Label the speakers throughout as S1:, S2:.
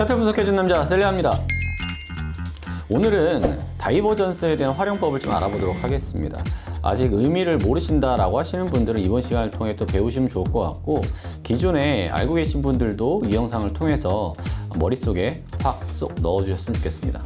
S1: 차트 분석해준 남자 셀리아입니다. 오늘은 다이버전스에 대한 활용법을 좀 알아보도록 하겠습니다. 아직 의미를 모르신다라고 하시는 분들은 이번 시간을 통해 또 배우시면 좋을 것 같고, 기존에 알고 계신 분들도 이 영상을 통해서 머릿속에 확 쏙 넣어주셨으면 좋겠습니다.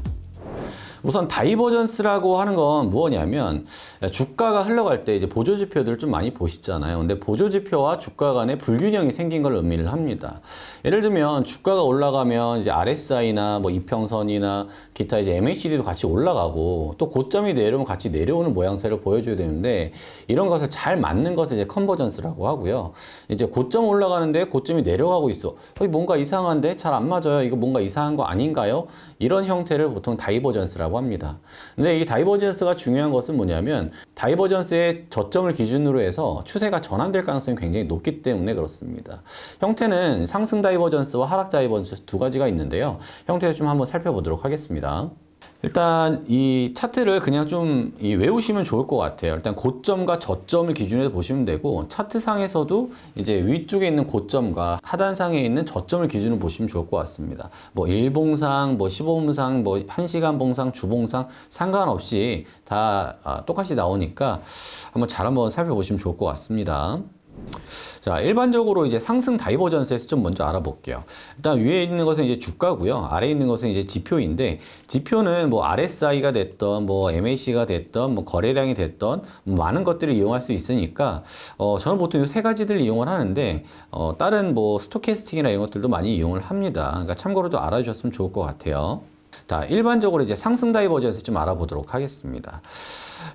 S1: 우선 다이버전스라고 하는 건 무엇이냐면, 주가가 흘러갈 때 이제 보조지표들을 좀 많이 보시잖아요. 근데 보조지표와 주가 간에 불균형이 생긴 걸 의미를 합니다. 예를 들면 주가가 올라가면 이제 RSI나 뭐 이평선이나 기타 이제 MACD도 같이 올라가고, 또 고점이 내려오면 같이 내려오는 모양새를 보여줘야 되는데, 이런 것을 잘 맞는 것을 이제 컨버전스라고 하고요. 이제 고점 올라가는데 고점이 내려가고 있어. 뭔가 이상한데 잘 안 맞아요. 이거 뭔가 이상한 거 아닌가요? 이런 형태를 보통 다이버전스라고 합니다. 근데 이 다이버전스가 중요한 것은 뭐냐면, 다이버전스의 저점을 기준으로 해서 추세가 전환될 가능성이 굉장히 높기 때문에 그렇습니다. 형태는 상승 다이버전스와 하락 다이버전스 두 가지가 있는데요. 형태를 좀 한번 살펴보도록 하겠습니다. 일단 이 차트를 그냥 좀 외우시면 좋을 것 같아요. 일단 고점과 저점을 기준으로 보시면 되고, 차트상에서도 이제 위쪽에 있는 고점과 하단상에 있는 저점을 기준으로 보시면 좋을 것 같습니다. 뭐 일봉상, 뭐 15분상, 뭐 1시간 봉상, 주봉상 상관없이 다 똑같이 나오니까 한번 살펴보시면 좋을 것 같습니다. 자, 일반적으로 이제 상승 다이버전스에서 좀 먼저 알아볼게요. 일단 위에 있는 것은 이제 주가고요. 아래에 있는 것은 이제 지표인데, 지표는 뭐 RSI가 됐던, 뭐 MAC가 됐던, 뭐 거래량이 됐던, 많은 것들을 이용할 수 있으니까, 저는 보통 이 세 가지들을 이용을 하는데, 다른 뭐 스토캐스틱이나 이런 것들도 많이 이용을 합니다. 그러니까 참고로도 알아주셨으면 좋을 것 같아요. 자, 일반적으로 이제 상승 다이버전스 좀 알아보도록 하겠습니다.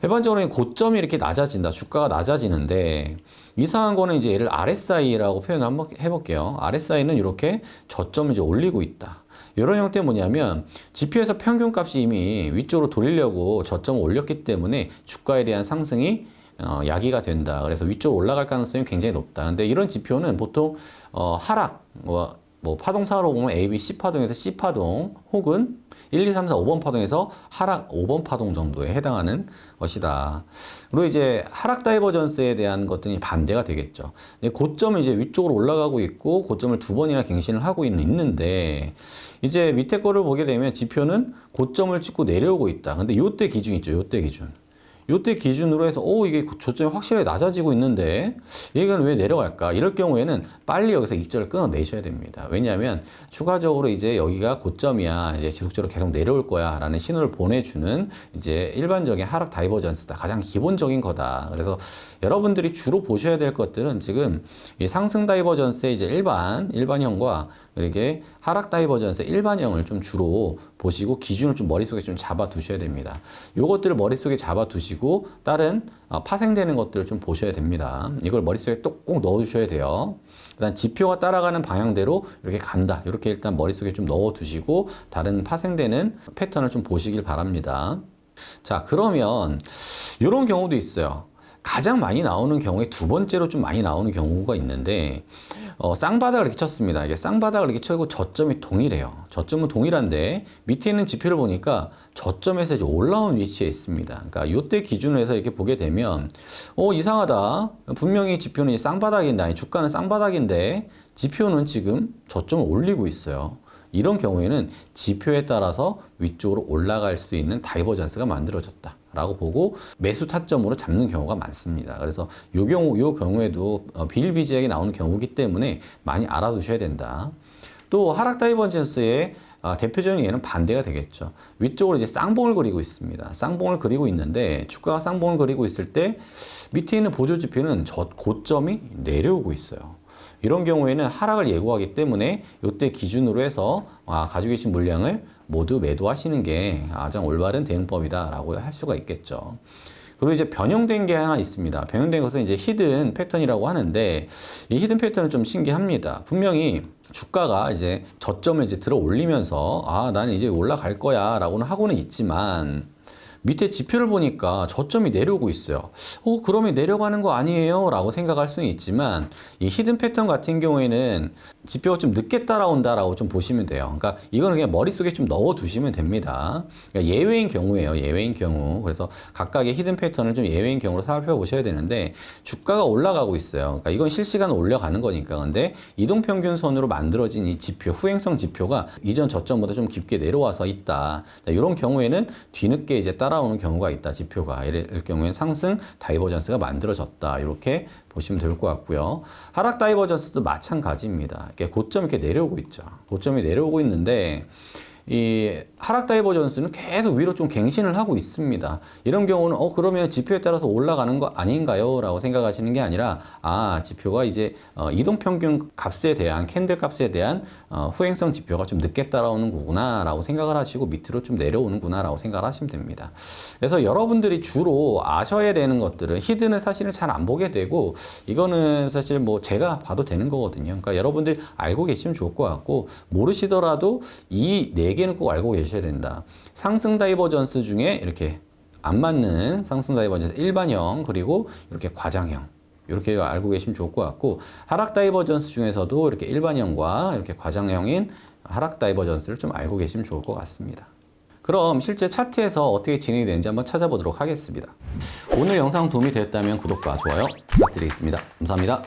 S1: 일반적으로 고점이 이렇게 낮아진다, 주가가 낮아지는데, 이상한 거는 이제 얘를 RSI라고 표현을 한번 해볼게요. RSI는 이렇게 저점을 이제 올리고 있다. 이런 형태는 뭐냐면, 지표에서 평균값이 이미 위쪽으로 돌리려고 저점을 올렸기 때문에 주가에 대한 상승이 야기가 된다. 그래서 위쪽으로 올라갈 가능성이 굉장히 높다. 근데 이런 지표는 보통 하락, 뭐 파동상으로 보면 A, B, C 파동에서 C 파동, 혹은 1, 2, 3, 4, 5번 파동에서 하락 5번 파동 정도에 해당하는 것이다. 그리고 이제 하락 다이버전스에 대한 것들이 반대가 되겠죠. 고점은 이제 위쪽으로 올라가고 있고, 고점을 두 번이나 갱신을 하고 있는데, 이제 밑에 거를 보게 되면 지표는 고점을 찍고 내려오고 있다. 근데 요때 기준 있죠. 요때 기준. 요때 기준으로 해서 이게 저점이 확실히 낮아지고 있는데 이건 왜 내려갈까? 이럴 경우에는 빨리 여기서 익절을 끊어내셔야 됩니다. 왜냐하면 추가적으로 이제 여기가 고점이야, 이제 지속적으로 계속 내려올 거야 라는 신호를 보내주는 이제 일반적인 하락 다이버전스다. 가장 기본적인 거다. 그래서 여러분들이 주로 보셔야 될 것들은 지금 이 상승 다이버전스의 이제 일반형과 이렇게 하락 다이버전스 일반형을 좀 주로 보시고, 기준을 좀 머릿속에 좀 잡아 두셔야 됩니다. 요것들을 머릿속에 잡아 두시고, 다른 파생되는 것들을 좀 보셔야 됩니다. 이걸 머릿속에 또 꼭 넣어 주셔야 돼요. 일단 지표가 따라가는 방향대로 이렇게 간다. 이렇게 일단 머릿속에 좀 넣어 두시고, 다른 파생되는 패턴을 좀 보시길 바랍니다. 자, 그러면 이런 경우도 있어요. 가장 많이 나오는 경우에 두 번째로 좀 많이 나오는 경우가 있는데, 쌍바닥을 이렇게 쳤습니다. 이게 쌍바닥을 이렇게 쳐고 저점이 동일해요. 저점은 동일한데 밑에 있는 지표를 보니까 저점에서 이제 올라온 위치에 있습니다. 그러니까 이때 기준으로 해서 이렇게 보게 되면 이상하다. 분명히 지표는 쌍바닥인데, 아니 주가는 쌍바닥인데 지표는 지금 저점을 올리고 있어요. 이런 경우에는 지표에 따라서 위쪽으로 올라갈 수 있는 다이버전스가 만들어졌다 라고 보고 매수 타점으로 잡는 경우가 많습니다. 그래서 요 경우에도 비일비재하게 나오는 경우이기 때문에 많이 알아두셔야 된다. 또 하락 다이버전스의 대표적인 예는 반대가 되겠죠. 위쪽으로 이제 쌍봉을 그리고 있습니다. 쌍봉을 그리고 있는데, 주가가 쌍봉을 그리고 있을 때 밑에 있는 보조지표는 고점이 내려오고 있어요. 이런 경우에는 하락을 예고하기 때문에 이때 기준으로 해서 가지고 계신 물량을 모두 매도하시는 게 가장 올바른 대응법이다라고 할 수가 있겠죠. 그리고 이제 변형된 게 하나 있습니다. 변형된 것은 이제 히든 패턴이라고 하는데, 이 히든 패턴은 좀 신기합니다. 분명히 주가가 이제 저점을 이제 들어 올리면서 나는 이제 올라갈 거야 라고는 하고는 있지만, 밑에 지표를 보니까 저점이 내려오고 있어요. 그러면 내려가는 거 아니에요? 라고 생각할 수는 있지만 이 히든 패턴 같은 경우에는 지표가 좀 늦게 따라온다라고 좀 보시면 돼요. 그러니까 이거는 그냥 머릿속에 좀 넣어 두시면 됩니다. 그러니까 예외인 경우예요. 예외인 경우. 그래서 각각의 히든 패턴을 좀 예외인 경우로 살펴보셔야 되는데 주가가 올라가고 있어요. 그러니까 이건 실시간 올려가는 거니까. 근데 이동평균선으로 만들어진 이 지표, 후행성 지표가 이전 저점보다 좀 깊게 내려와서 있다. 이런 경우에는 뒤늦게 이제 따라오는 경우가 있다. 지표가. 이럴 경우에는 상승 다이버전스가 만들어졌다. 이렇게 보시면 될 것 같고요. 하락 다이버전스도 마찬가지입니다. 이렇게 고점 이렇게 내려오고 있죠. 고점이 내려오고 있는데 이 하락 다이버전스는 계속 위로 좀 갱신을 하고 있습니다. 이런 경우는 그러면 지표에 따라서 올라가는 거 아닌가요? 라고 생각하시는 게 아니라 지표가 이제 이동평균 값에 대한 캔들 값에 대한 후행성 지표가 좀 늦게 따라오는 거구나 라고 생각을 하시고 밑으로 좀 내려오는구나 라고 생각을 하시면 됩니다. 그래서 여러분들이 주로 아셔야 되는 것들은 히든을 사실은 잘 안 보게 되고 이거는 사실 뭐 제가 봐도 되는 거거든요. 그러니까 여러분들이 알고 계시면 좋을 것 같고 모르시더라도 이 네 개는 꼭 알고 계셔야 된다. 상승 다이버전스 중에 이렇게 안 맞는 상승 다이버전스 일반형 그리고 이렇게 과장형 이렇게 알고 계시면 좋을 것 같고 하락 다이버전스 중에서도 이렇게 일반형과 이렇게 과장형인 하락 다이버전스를 좀 알고 계시면 좋을 것 같습니다. 그럼 실제 차트에서 어떻게 진행이 되는지 한번 찾아보도록 하겠습니다. 오늘 영상 도움이 되었다면 구독과 좋아요 부탁드리겠습니다. 감사합니다.